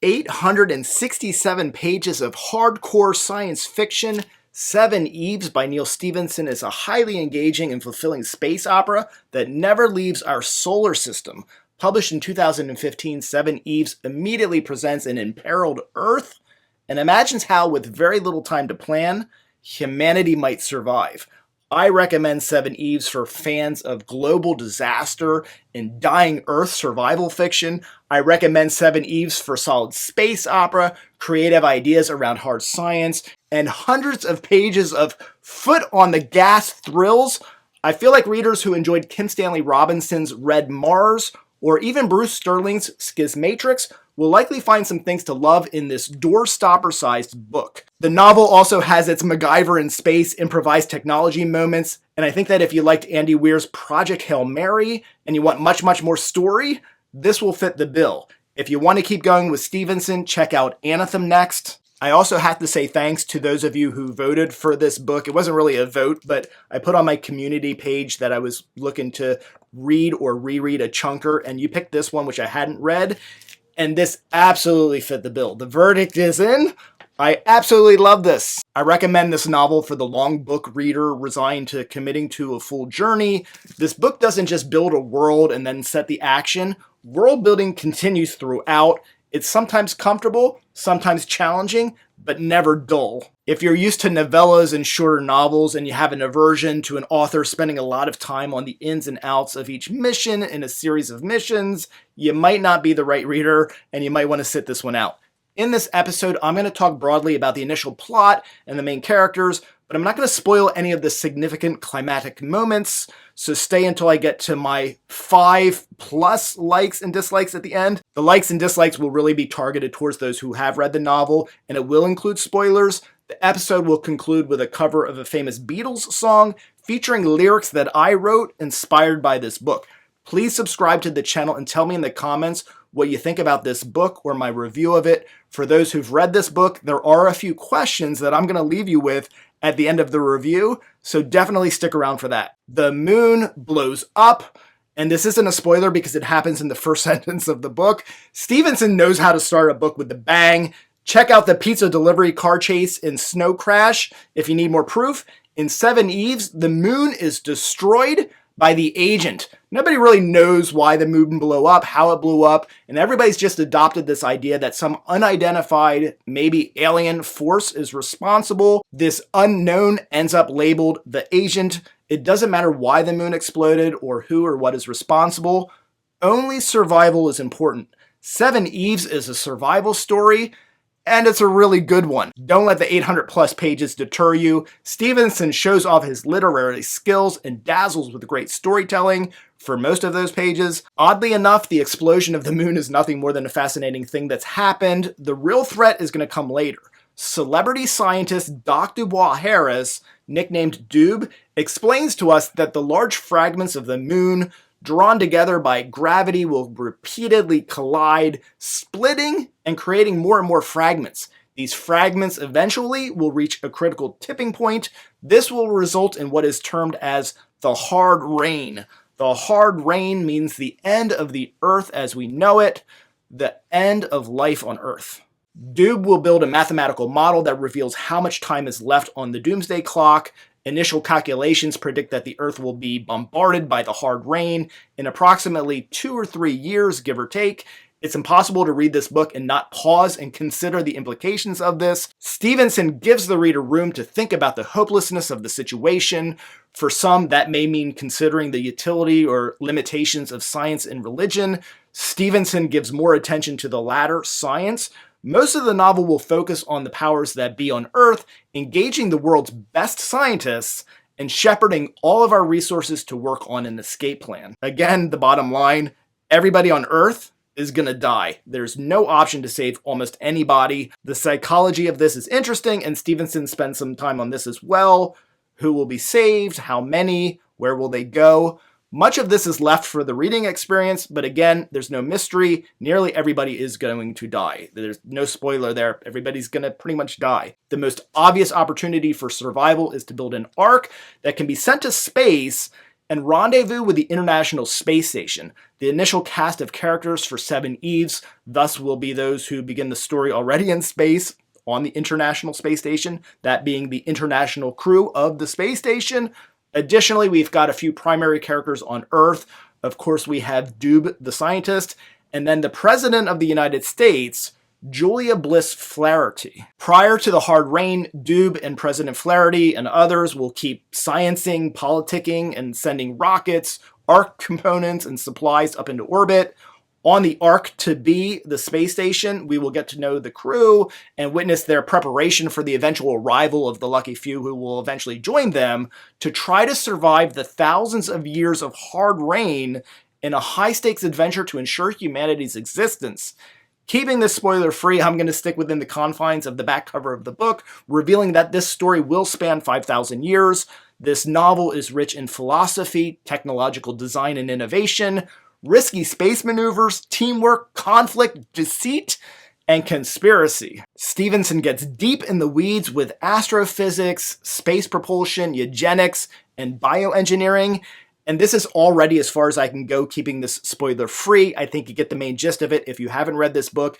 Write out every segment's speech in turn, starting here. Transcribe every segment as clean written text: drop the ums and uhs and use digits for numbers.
867 pages of hardcore science fiction. Seveneves by Neal Stephenson is a highly engaging and fulfilling space opera that never leaves our solar system. Published in 2015, Seveneves immediately presents an imperiled Earth and imagines how, with very little time to plan, humanity might survive. I recommend Seveneves for fans of global disaster and dying Earth survival fiction. I recommend Seveneves for solid space opera, creative ideas around hard science, and hundreds of pages of foot-on-the-gas thrills. I feel like readers who enjoyed Kim Stanley Robinson's Red Mars or even Bruce Sterling's Schismatrix will likely find some things to love in this doorstopper-sized book. The novel also has its MacGyver in space improvised technology moments, and I think that if you liked Andy Weir's Project Hail Mary and you want much more story, this will fit the bill. If you want to keep going with Stephenson, check out Anthem next. I also have to say thanks to those of you who voted for this book. It wasn't really a vote, but I put on my community page that I was looking to read or reread a chunker, and you picked this one, which I hadn't read, and this absolutely fit the bill. The verdict is in. I absolutely love this. I recommend this novel for the long book reader resigned to committing to a full journey. This book doesn't just build a world and then set the action. World building continues throughout. It's sometimes comfortable, sometimes challenging, but never dull. If you're used to novellas and shorter novels and you have an aversion to an author spending a lot of time on the ins and outs of each mission in a series of missions, you might not be the right reader and you might want to sit this one out. In this episode, I'm going to talk broadly about the initial plot and the main characters, but I'm not going to spoil any of the significant climatic moments, so stay until I get to my 5+ likes and dislikes at the end. The likes and dislikes will really be targeted towards those who have read the novel, and it will include spoilers. The episode will conclude with a cover of a famous Beatles song featuring lyrics that I wrote inspired by this book. Please subscribe to the channel and tell me in the comments what you think about this book or my review of it. For those who've read this book, there are a few questions that I'm going to leave you with at the end of the review, so definitely stick around for that. The moon blows up, and this isn't a spoiler because it happens in the first sentence of the book. Stephenson knows how to start a book with a bang. Check out the pizza delivery car chase in Snow Crash if you need more proof. In Seveneves, the moon is destroyed by the agent. Nobody really knows why the moon blew up, how it blew up, and everybody's just adopted this idea that some unidentified, maybe alien force is responsible. This unknown ends up labeled the agent. It doesn't matter why the moon exploded or who or what is responsible. Only survival is important. Seveneves is a survival story, and it's a really good one. Don't let the 800+ pages deter you. Stephenson shows off his literary skills and dazzles with great storytelling for most of those pages. Oddly enough, the explosion of the moon is nothing more than a fascinating thing that's happened. The real threat is going to come later. Celebrity scientist Doc Dubois Harris, nicknamed Doob, explains to us that the large fragments of the moon drawn together by gravity will repeatedly collide, splitting and creating more and more fragments. These fragments eventually will reach a critical tipping point. This will result in what is termed as the hard rain. The hard rain means the end of the Earth as we know it, the end of life on Earth. Doob will build a mathematical model that reveals how much time is left on the doomsday clock. Initial calculations predict that the Earth will be bombarded by the hard rain in approximately 2 or 3 years, give or take. It's impossible to read this book and not pause and consider the implications of this. Stephenson gives the reader room to think about the hopelessness of the situation. For some, that may mean considering the utility or limitations of science and religion. Stephenson gives more attention to the latter, science. Most of the novel will focus on the powers that be on Earth, engaging the world's best scientists and shepherding all of our resources to work on an escape plan. Again, the bottom line, everybody on Earth is gonna die. There's no option to save almost anybody. The psychology of this is interesting, and Stephenson spends some time on this as well. Who will be saved? How many? Where will they go? Much of this is left for the reading experience, but again, there's no mystery. Nearly everybody is going to die. There's no spoiler there. Everybody's going to pretty much die. The most obvious opportunity for survival is to build an ark that can be sent to space and rendezvous with the International Space Station. The initial cast of characters for Seveneves thus will be those who begin the story already in space on the International Space Station, that being the international crew of the space station. Additionally, we've got a few primary characters on Earth. Of course, we have Doob the scientist, and then the President of the United States, Julia Bliss Flaherty. Prior to the hard rain, Doob and President Flaherty and others will keep sciencing, politicking, and sending rockets, Ark components, and supplies up into orbit. On the Ark to be the space station, we will get to know the crew and witness their preparation for the eventual arrival of the lucky few who will eventually join them to try to survive the thousands of years of hard rain in a high-stakes adventure to ensure humanity's existence. Keeping this spoiler-free, I'm going to stick within the confines of the back cover of the book, revealing that this story will span 5,000 years. This novel is rich in philosophy, technological design and innovation, risky space maneuvers, teamwork, conflict, deceit, and conspiracy. Stephenson gets deep in the weeds with astrophysics, space propulsion, eugenics, and bioengineering. And this is already as far as I can go, keeping this spoiler-free. I think you get the main gist of it. If you haven't read this book,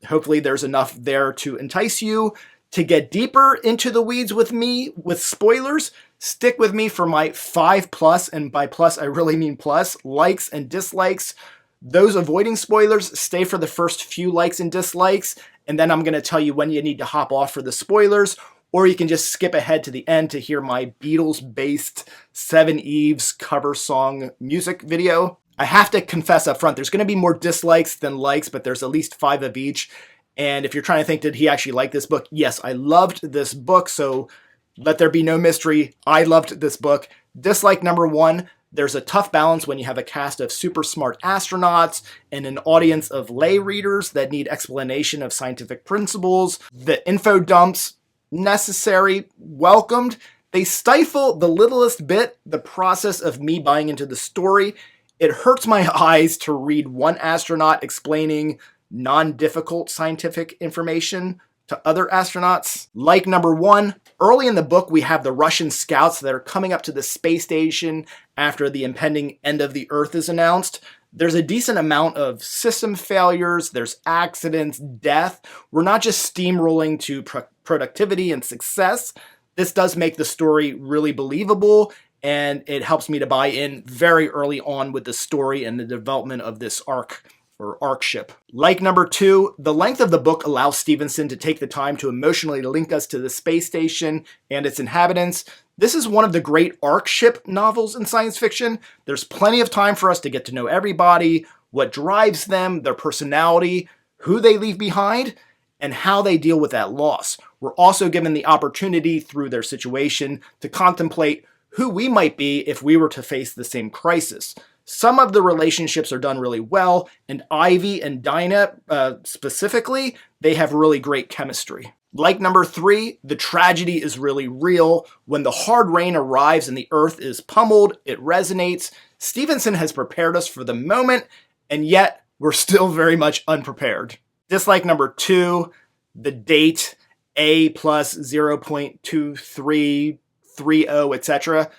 hopefully there's enough there to entice you. To get deeper into the weeds with me, with spoilers, stick with me for my 5+, and by plus I really mean plus, likes and dislikes. Those avoiding spoilers, stay for the first few likes and dislikes, and then I'm going to tell you when you need to hop off for the spoilers, or you can just skip ahead to the end to hear my Beatles-based Seveneves cover song music video. I have to confess up front, there's going to be more dislikes than likes, but there's at least 5 of each. And if you're trying to think, did he actually like this book? Yes, I loved this book, so let there be no mystery. I loved this book. Dislike number 1, there's a tough balance when you have a cast of super smart astronauts and an audience of lay readers that need explanation of scientific principles. The info dumps, necessary, welcomed. They stifle the littlest bit the process of me buying into the story. It hurts my eyes to read one astronaut explaining non-difficult scientific information to other astronauts. Like number 1, early in the book we have the Russian scouts that are coming up to the space station after the impending end of the Earth is announced. There's a decent amount of system failures, there's accidents, death. We're not just steamrolling to productivity and success. This does make the story really believable, and it helps me to buy in very early on with the story and the development of this arc or arc ship. Like number 2, the length of the book allows Stephenson to take the time to emotionally link us to the space station and its inhabitants. This is one of the great arc ship novels in science fiction. There's plenty of time for us to get to know everybody, what drives them, their personality, who they leave behind, and how they deal with that loss. We're also given the opportunity through their situation to contemplate who we might be if we were to face the same crisis. Some of the relationships are done really well, and Ivy and Dinah specifically, they have really great chemistry. Like number 3, the tragedy is really real. When the hard rain arrives and the Earth is pummeled, it resonates. Stephenson has prepared us for the moment, and yet we're still very much unprepared. Dislike number 2, the date, A plus 0.2330, etc.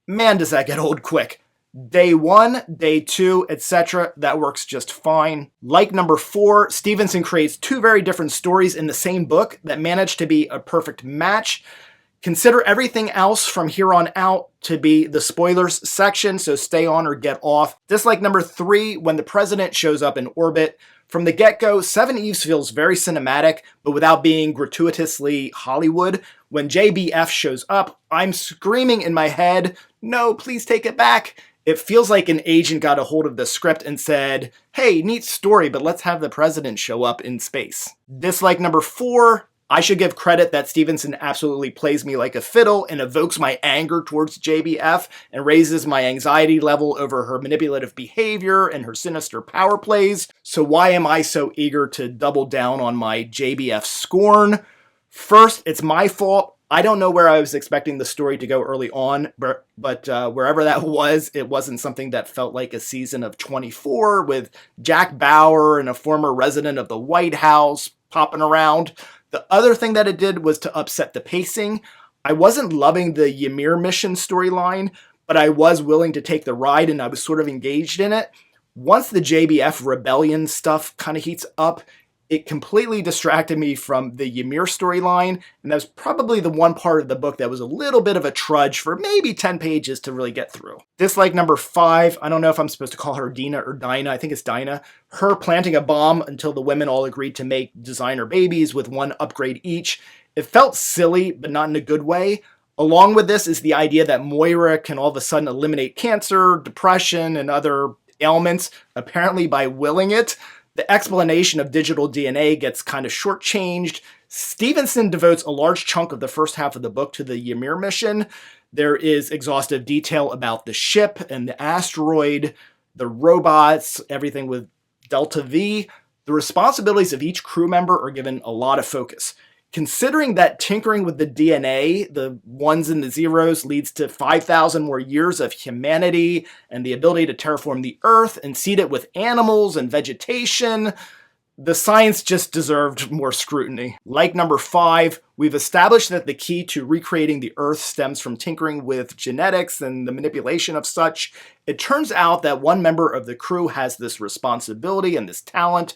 Man, does that get old quick. Day 1, day 2, etc. That works just fine. Like number 4, Stephenson creates 2 very different stories in the same book that manage to be a perfect match. Consider everything else from here on out to be the spoilers section, so stay on or get off. Dislike number 3, when the president shows up in orbit. From the get-go, Seveneves feels very cinematic, but without being gratuitously Hollywood. When JBF shows up, I'm screaming in my head, "No, please take it back." It feels like an agent got a hold of the script and said, "Hey, neat story, but let's have the president show up in space." Dislike number 4, I should give credit that Stephenson absolutely plays me like a fiddle and evokes my anger towards JBF and raises my anxiety level over her manipulative behavior and her sinister power plays. So why am I so eager to double down on my JBF scorn? First, it's my fault. I don't know where I was expecting the story to go early on, but wherever that was, it wasn't something that felt like a season of 24 with Jack Bauer and a former resident of the White House popping around. The other thing that it did was to upset the pacing. I wasn't loving the Ymir mission storyline, but I was willing to take the ride and I was sort of engaged in it. Once the JBF rebellion stuff kind of heats up, it completely distracted me from the Ymir storyline, and that was probably the one part of the book that was a little bit of a trudge for maybe 10 pages to really get through. Dislike number 5, I don't know if I'm supposed to call her Dina or Dinah, I think it's Dinah. Her planting a bomb until the women all agreed to make designer babies with one upgrade each. It felt silly, but not in a good way. Along with this is the idea that Moira can all of a sudden eliminate cancer, depression, and other ailments, apparently by willing it. The explanation of digital DNA gets kind of shortchanged. Stephenson devotes a large chunk of the first half of the book to the Ymir mission. There is exhaustive detail about the ship and the asteroid, the robots, everything with Delta V. The responsibilities of each crew member are given a lot of focus. Considering that tinkering with the DNA, the ones and the zeros, leads to 5,000 more years of humanity and the ability to terraform the Earth and seed it with animals and vegetation, the science just deserved more scrutiny. Like number 5, we've established that the key to recreating the Earth stems from tinkering with genetics and the manipulation of such. It turns out that one member of the crew has this responsibility and this talent.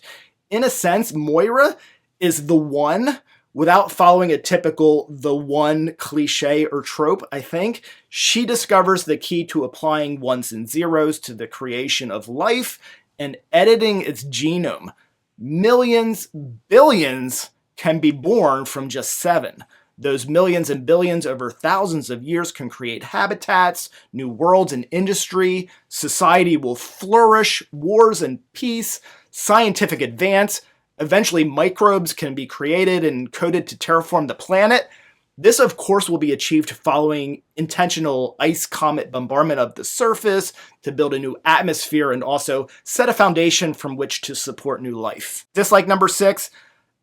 In a sense, Moira is the one. Without following a typical the one cliche or trope, I think, she discovers the key to applying ones and zeros to the creation of life and editing its genome. Millions, billions can be born from just 7. Those millions and billions over thousands of years can create habitats, new worlds and industry, society will flourish, wars and peace, scientific advance. Eventually, microbes can be created and coded to terraform the planet. This, of course, will be achieved following intentional ice comet bombardment of the surface to build a new atmosphere and also set a foundation from which to support new life. Dislike number 6,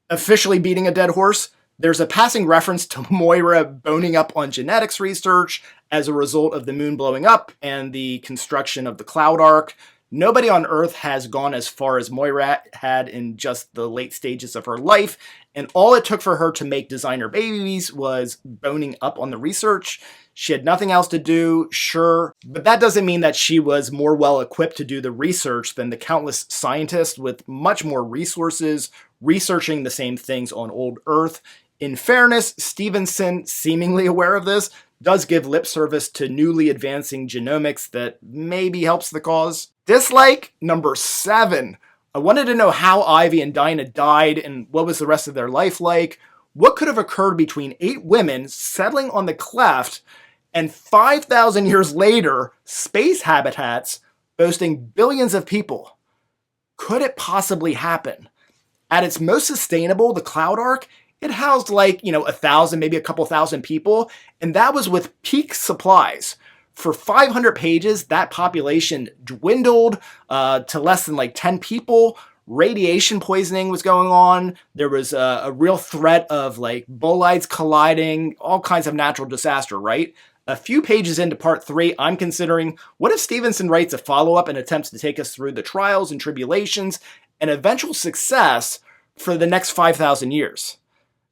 officially beating a dead horse. There's a passing reference to Moira boning up on genetics research as a result of the moon blowing up and the construction of the Cloud Ark. Nobody on Earth has gone as far as Moira had in just the late stages of her life, and all it took for her to make designer babies was boning up on the research. She had nothing else to do, sure, but that doesn't mean that she was more well equipped to do the research than the countless scientists with much more resources researching the same things on old Earth. In fairness, Stephenson, seemingly aware of this, does give lip service to newly advancing genomics that maybe helps the cause. Dislike number 7. I wanted to know how Ivy and Dinah died and what was the rest of their life like. What could have occurred between 8 women settling on the cleft and 5,000 years later, space habitats boasting billions of people? Could it possibly happen? At its most sustainable, the Cloud Ark, it housed 1,000, maybe a couple thousand people, and that was with peak supplies. For 500 pages, that population dwindled to less than 10 people. Radiation poisoning was going on. There was a real threat of bolides colliding, all kinds of natural disaster, right? A few pages into part 3, I'm considering, what if Stephenson writes a follow-up and attempts to take us through the trials and tribulations and eventual success for the next 5,000 years?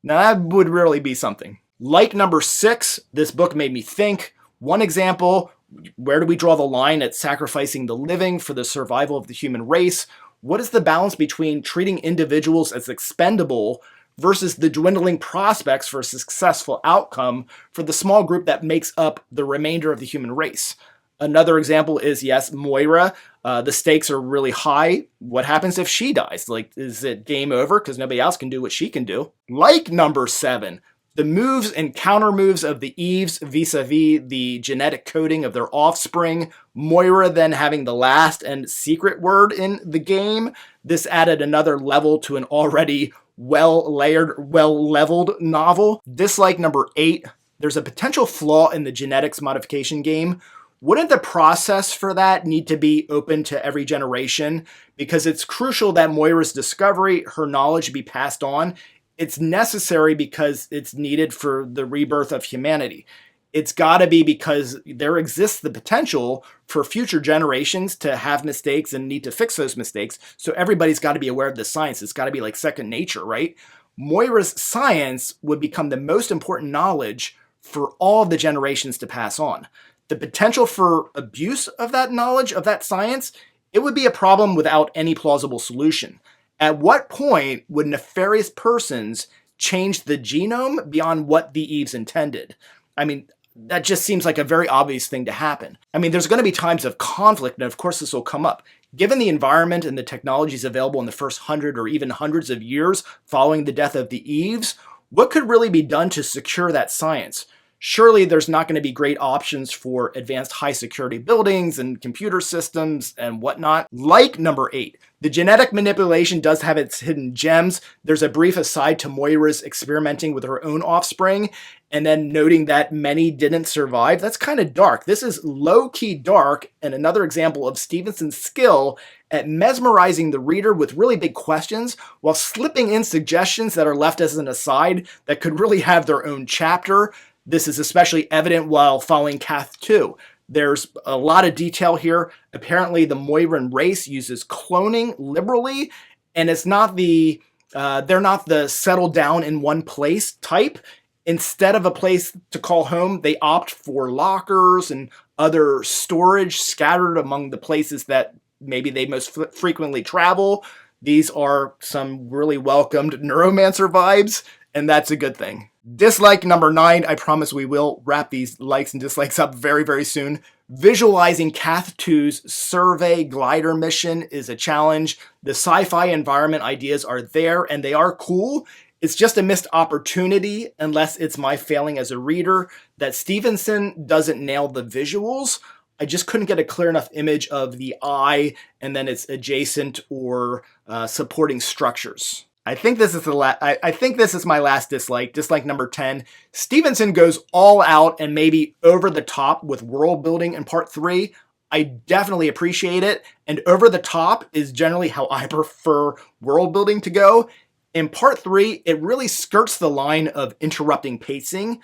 Now that would really be something. Like number 6, this book made me think. One example, where do we draw the line at sacrificing the living for the survival of the human race? What is the balance between treating individuals as expendable versus the dwindling prospects for a successful outcome for the small group that makes up the remainder of the human race? Another example is, yes, Moira. The stakes are really high. What happens if she dies? Is it game over because nobody else can do what she can do? Like number 7, the moves and counter moves of the Eves vis-a-vis the genetic coding of their offspring. Moira then having the last and secret word in the game. This added another level to an already well-layered, well-leveled novel. Dislike number 8, there's a potential flaw in the genetics modification game. Wouldn't the process for that need to be open to every generation? Because it's crucial that Moira's discovery, her knowledge be passed on. It's necessary because it's needed for the rebirth of humanity. It's got to be because there exists the potential for future generations to have mistakes and need to fix those mistakes. So everybody's got to be aware of the science. It's got to be like second nature, right? Moira's science would become the most important knowledge for all of the generations to pass on. The potential for abuse of that knowledge, of that science, it would be a problem without any plausible solution. At what point would nefarious persons change the genome beyond what the Eves intended? I mean, that just seems like a very obvious thing to happen. I mean, there's going to be times of conflict, and of course this will come up. Given the environment and the technologies available in the first 100 or even hundreds of years following the death of the Eves, what could really be done to secure that science? Surely there's not going to be great options for advanced high security buildings and computer systems and whatnot. Like number 8, the genetic manipulation does have its hidden gems. There's a brief aside to Moira's experimenting with her own offspring and then noting that many didn't survive. That's kind of dark. This is low-key dark and another example of Stephenson's skill at mesmerizing the reader with really big questions while slipping in suggestions that are left as an aside that could really have their own chapter. This is especially evident while following Cath 2. There's a lot of detail here. Apparently, the Moiran race uses cloning liberally, and it's not they're not the settle down in one place type. Instead of a place to call home, they opt for lockers and other storage scattered among the places that maybe they most frequently travel. These are some really welcomed neuromancer vibes, and that's a good thing. Dislike number 9, I promise we will wrap these likes and dislikes up very, very soon. Visualizing Cath 2's survey glider mission is a challenge. The sci-fi environment ideas are there and they are cool. It's just a missed opportunity unless it's my failing as a reader that Stephenson doesn't nail the visuals. I just couldn't get a clear enough image of the eye and then its adjacent or supporting structures. I think this is my last dislike. Dislike number 10. Stephenson goes all out and maybe over the top with world building in part 3. I definitely appreciate it, and over the top is generally how I prefer world building to go. In part 3, it really skirts the line of interrupting pacing.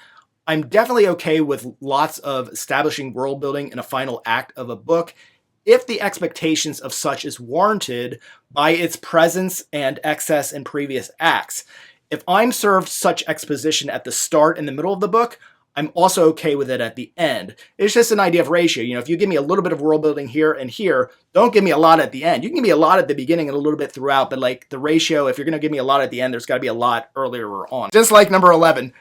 I'm definitely okay with lots of establishing world building in a final act of a book, if the expectations of such is warranted by its presence and excess in previous acts. If I'm served such exposition at the start and the middle of the book, I'm also okay with it at the end. It's just an idea of ratio. You know, if you give me a little bit of world building here and here, don't give me a lot at the end. You can give me a lot at the beginning and a little bit throughout, but like the ratio, if you're going to give me a lot at the end, there's got to be a lot earlier on. Dislike number 11.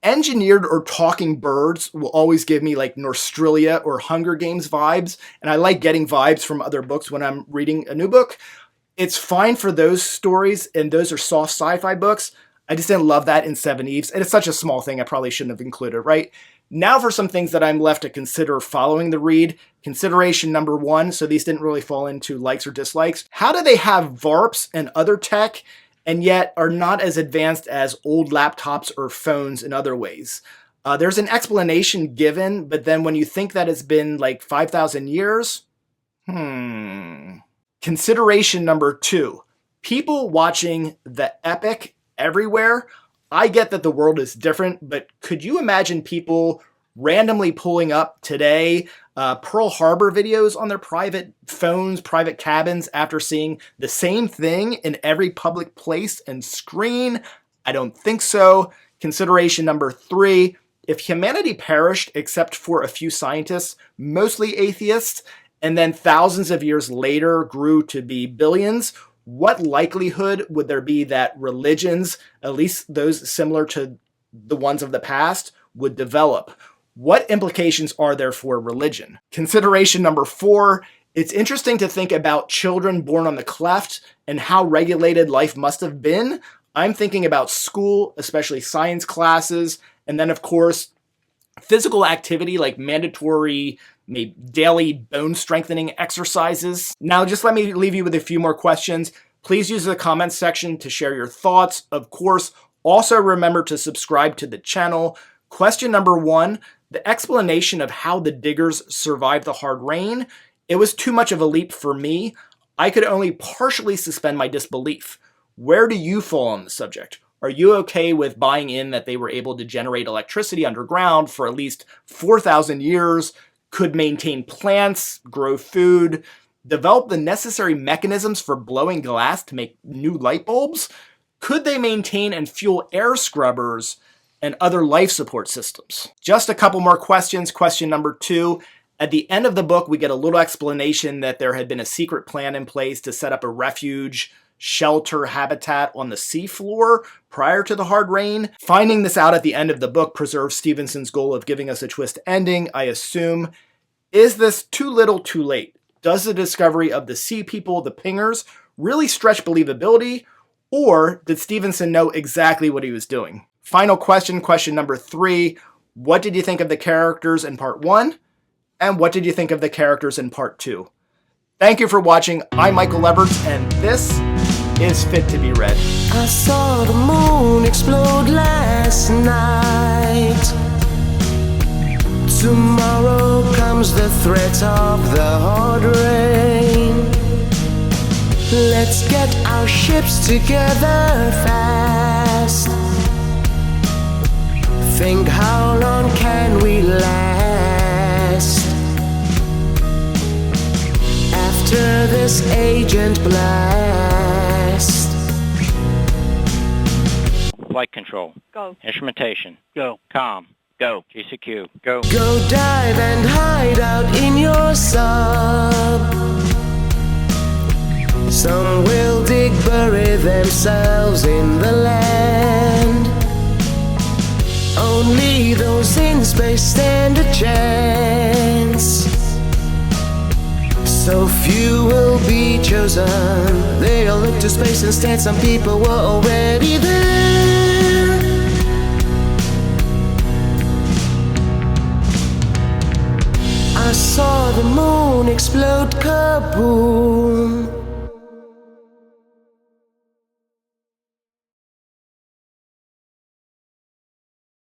Engineered or talking birds will always give me like Norstrilia or Hunger Games vibes, and I like getting vibes from other books when I'm reading a new book. It's fine for those stories, and those are soft sci-fi books. I just didn't love that in Seveneves, and it's such a small thing I probably shouldn't have included, right? Now for some things that I'm left to consider following the read. Consideration number 1, so these didn't really fall into likes or dislikes. How do they have VARPs and other tech and yet are not as advanced as old laptops or phones in other ways? There's an explanation given, but then when you think that it's been like 5,000 years, Consideration number 2, people watching the epic everywhere. I get that the world is different, but could you imagine people randomly pulling up today Pearl Harbor videos on their private phones, private cabins after seeing the same thing in every public place and screen? I don't think so. Consideration number 3, if humanity perished except for a few scientists, mostly atheists, and then thousands of years later grew to be billions, what likelihood would there be that religions, at least those similar to the ones of the past, would develop? What implications are there for religion? Consideration number 4, it's interesting to think about children born on the cleft and how regulated life must have been. I'm thinking about school, especially science classes, and then of course, physical activity like mandatory, maybe daily bone strengthening exercises. Now, just let me leave you with a few more questions. Please use the comments section to share your thoughts. Of course, also remember to subscribe to the channel. Question number 1, the explanation of how the diggers survived the hard rain. It was too much of a leap for me. I could only partially suspend my disbelief. Where do you fall on the subject? Are you okay with buying in that they were able to generate electricity underground for at least 4,000 years, could maintain plants, grow food, develop the necessary mechanisms for blowing glass to make new light bulbs? Could they maintain and fuel air scrubbers and other life support systems. Just a couple more questions. Question number 2. At the end of the book, we get a little explanation that there had been a secret plan in place to set up a refuge, shelter, habitat on the seafloor prior to the hard rain. Finding this out at the end of the book preserves Stevenson's goal of giving us a twist ending, I assume. Is this too little, too late? Does the discovery of the sea people, the pingers, really stretch believability? Or did Stevenson know exactly what he was doing? Final question, question number 3. What did you think of the characters in part 1? And what did you think of the characters in part 2? Thank you for watching. I'm Michael Leverts, and this is Fit to Be Read. I saw the moon explode last night. Tomorrow comes the threat of the hard rain. Let's get our ships together fast. Think, how long can we last? After this agent blast. Flight control. Go. Instrumentation. Go. Comm. Go. GCQ. Go. Go dive and hide out in your sub. Some will dig, bury themselves in the land. Only those in space stand a chance. So few will be chosen. They'll look to space instead. Some people were already there. I saw the moon explode, kaboom.